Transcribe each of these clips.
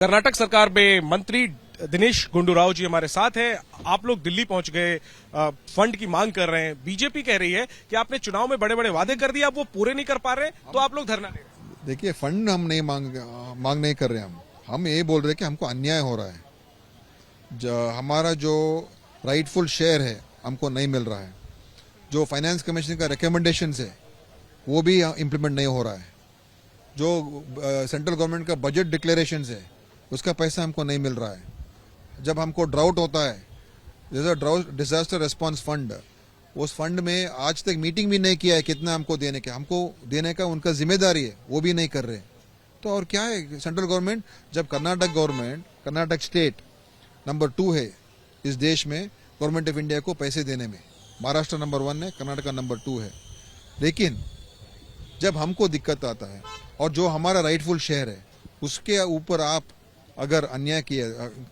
कर्नाटक सरकार में मंत्री दिनेश गुंडूराव जी हमारे साथ हैं। आप लोग दिल्ली पहुंच गए, फंड की मांग कर रहे हैं। बीजेपी कह रही है कि आपने चुनाव में बड़े बड़े वादे कर दिए, आप वो पूरे नहीं कर पा रहे, तो आप लोग धरना दे रहे हैं। देखिए, फंड हम नहीं मांग नहीं कर रहे। हम ये बोल रहे हैं कि हमको अन्याय हो रहा है। हमारा जो राइटफुल शेयर है हमको नहीं मिल रहा है। जो फाइनेंस कमीशन का रिकमेंडेशन है वो भी इम्प्लीमेंट नहीं हो रहा है। जो सेंट्रल गवर्नमेंट का बजट डिक्लेरेशन है उसका पैसा हमको नहीं मिल रहा है। जब हमको ड्राउट होता है, जैसे ड्राउट डिजास्टर रिस्पांस फंड, उस फंड में आज तक मीटिंग भी नहीं किया है कितना हमको देने का उनका जिम्मेदारी है, वो भी नहीं कर रहे। तो और क्या है, सेंट्रल गवर्नमेंट, जब कर्नाटक स्टेट नंबर 2 है इस देश में गवर्नमेंट ऑफ इंडिया को पैसे देने में। महाराष्ट्र नंबर 1 है, कर्नाटक नंबर 2 है। लेकिन जब हमको दिक्कत आता है और जो हमारा राइटफुल शेयर है उसके ऊपर आप अगर अन्याय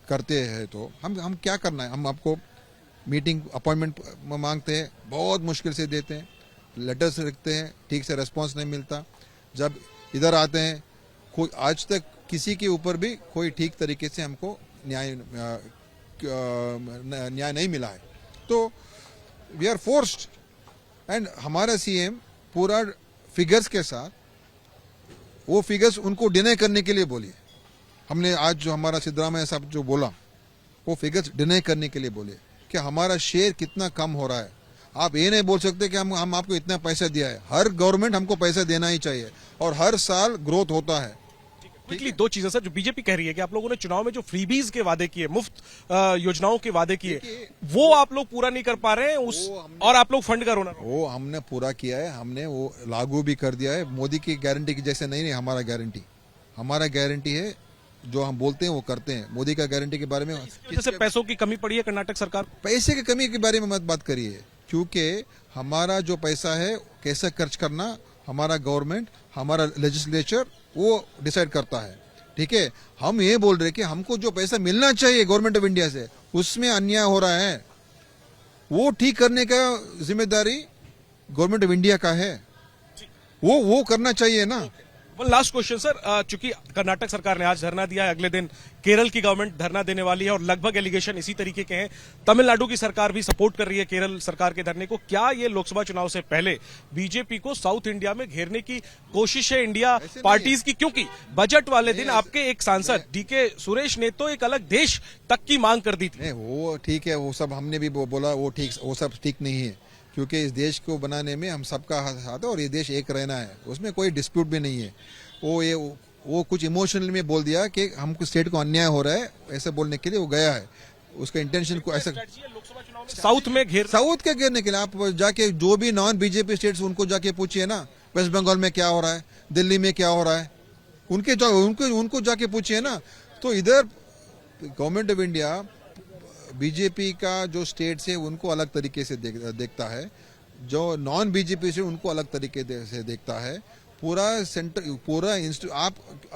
करते हैं तो हम क्या करना है। हम आपको मीटिंग अपॉइंटमेंट मांगते हैं, बहुत मुश्किल से देते हैं, लेटर्स लिखते हैं, ठीक से रिस्पांस नहीं मिलता। जब इधर आते हैं, कोई आज तक किसी के ऊपर भी कोई ठीक तरीके से हमको न्याय नहीं मिला है। तो वी आर फोर्स्ड, एंड हमारा सीएम पूरा फिगर्स के साथ, वो फिगर्स उनको डिनाई करने के लिए बोलिए। हमने आज जो हमारा सिद्धरामैया साहब जो बोला, वो फिगर्स डिनाई करने के लिए बोले कि हमारा शेयर कितना कम हो रहा है। आप ये नहीं बोल सकते कि हम आपको इतना पैसा दिया है। हर गवर्नमेंट हमको पैसा देना ही चाहिए और हर साल ग्रोथ होता है। क्विकली दो चीजें सर, जो बीजेपी कह रही है कि आप लोगों ने चुनाव में जो फ्रीबीज के वादे किए, मुफ्त योजनाओं के वादे किए, वो आप लोग पूरा नहीं कर पा रहे हैं, और आप लोग फंड का रोना। वो हमने पूरा किया है, हमने वो लागू भी कर दिया है। मोदी की गारंटी की जैसे नहीं हमारा गारंटी है, जो हम बोलते हैं वो करते हैं। मोदी का गारंटी के बारे में जैसे पैसों की कमी पड़ी है कर्नाटक सरकार, पैसे की कमी के बारे में मत बात करिए, क्योंकि हमारा जो पैसा है कैसे खर्च करना हमारा गवर्नमेंट, हमारा लेजिस्लेचर वो डिसाइड करता है। ठीक है, हम ये बोल रहे कि हमको जो पैसा मिलना चाहिए गवर्नमेंट ऑफ इंडिया से, उसमें अन्याय हो रहा है, वो ठीक करने का जिम्मेदारी गवर्नमेंट ऑफ इंडिया का है। वो करना चाहिए ना। वन लास्ट क्वेश्चन सर, चूंकि कर्नाटक सरकार ने आज धरना दिया है, अगले दिन केरल की गवर्नमेंट धरना देने वाली है और लगभग एलिगेशन इसी तरीके के हैं। तमिलनाडु की सरकार भी सपोर्ट कर रही है केरल सरकार के धरने को। क्या ये लोकसभा चुनाव से पहले बीजेपी को साउथ इंडिया में घेरने की कोशिश है इंडिया पार्टीज की? क्योंकि बजट वाले दिन आपके एक सांसद डीके सुरेश ने तो एक अलग देश तक की मांग कर दी थी। वो ठीक है, वो सब हमने भी बोला, वो सब ठीक नहीं है, क्योंकि इस देश को बनाने में हम सबका हाथ है और ये देश एक रहना है, उसमें कोई डिस्प्यूट भी नहीं है। वो कुछ इमोशनल में बोल दिया कि हमको स्टेट को अन्याय हो रहा है, ऐसे बोलने के लिए वो गया है। उसका इंटेंशन को ऐसा साउथ के घेरने के लिए आप जाके जो भी नॉन बीजेपी स्टेट्स उनको जाके पूछिए ना, वेस्ट बंगाल में क्या हो रहा है, दिल्ली में क्या हो रहा है, उनको जाके पूछिए ना। तो इधर गवर्नमेंट ऑफ इंडिया बीजेपी का जो स्टेट्स है उनको अलग तरीके से देखता है, जो नॉन बीजेपी से उनको अलग तरीके से देखता है। पूरा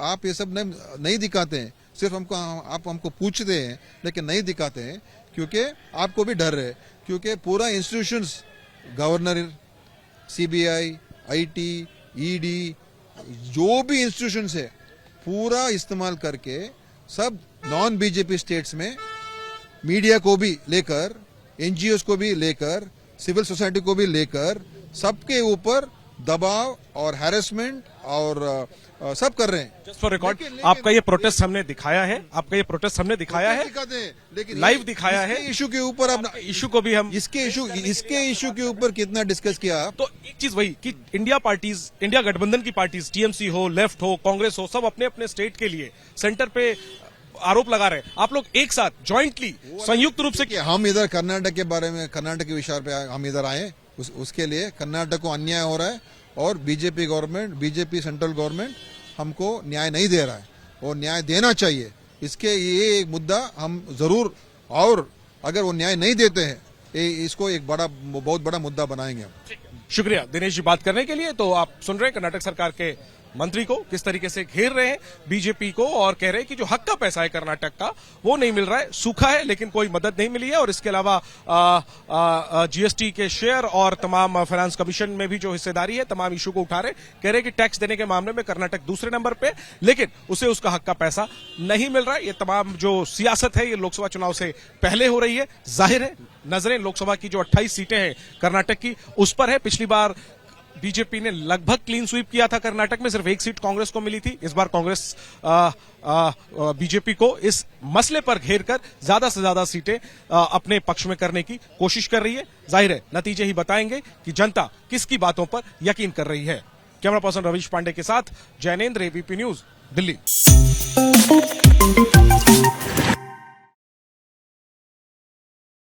आप ये सब नहीं दिखाते हैं, सिर्फ आप हमको पूछते हैं लेकिन नहीं दिखाते हैं, क्योंकि आपको भी डर है। क्योंकि पूरा institutions, governor, CBI, IT, ED, जो भी इंस्टीट्यूशंस है पूरा इस्तेमाल करके सब नॉन बीजेपी स्टेट्स में मीडिया को भी लेकर, एनजीओ को भी लेकर, सिविल सोसाइटी को भी लेकर सबके ऊपर दबाव और हैरेसमेंट और सब कर रहे हैं। जस्ट फॉर रिकॉर्ड, आपका ये प्रोटेस्ट हमने दिखाया है, लेकिन लाइव दिखाया है। इशू के ऊपर अब इशू को भी हम इसके इशू के ऊपर कितना डिस्कस किया। तो एक चीज वही कि इंडिया गठबंधन की पार्टीज, टीएमसी हो, लेफ्ट हो, कांग्रेस हो, सब अपने अपने स्टेट के लिए सेंटर पे आरोप लगा रहे हैं। आप लोग एक साथ ज्वाइंटली संयुक्त रूप से, हम इधर कर्नाटक के बारे में, कर्नाटक के विषय पे हम इधर आए, उसके लिए कर्नाटक को अन्याय हो रहा है और बीजेपी सेंट्रल गवर्नमेंट हमको न्याय नहीं दे रहा है और न्याय देना चाहिए। इसके ये एक मुद्दा हम जरूर, और अगर वो न्याय नहीं देते हैं इसको एक बहुत बड़ा मुद्दा बनाएंगे हम। शुक्रिया दिनेश जी बात करने के लिए। तो आप सुन रहे हैं कर्नाटक सरकार के मंत्री को किस तरीके से घेर रहे हैं बीजेपी को और कह रहे हैं कि जो हक का पैसा है कर्नाटक का वो नहीं मिल रहा है, सूखा है लेकिन कोई मदद नहीं मिली है। और इसके अलावा जीएसटी के शेयर और तमाम फाइनेंस कमीशन में भी जो हिस्सेदारी है, तमाम इशू को उठा रहे, कह रहे कि टैक्स देने के मामले में कर्नाटक दूसरे नंबर पे, लेकिन उसे उसका हक का पैसा नहीं मिल रहा है। ये तमाम जो सियासत है ये लोकसभा चुनाव से पहले हो रही है। जाहिर है नजरें लोकसभा की जो 28 सीटें हैं कर्नाटक की उस पर है। पिछली बार बीजेपी ने लगभग क्लीन स्वीप किया था कर्नाटक में, सिर्फ एक सीट कांग्रेस को मिली थी। इस बार कांग्रेस बीजेपी को इस मसले पर घेर कर ज्यादा से ज्यादा सीटें अपने पक्ष में करने की कोशिश कर रही है। जाहिर है नतीजे ही बताएंगे कि जनता किसकी बातों पर यकीन कर रही है। कैमरा पर्सन रवीश पांडे के साथ जैनेंद्र, एबीपी न्यूज, दिल्ली।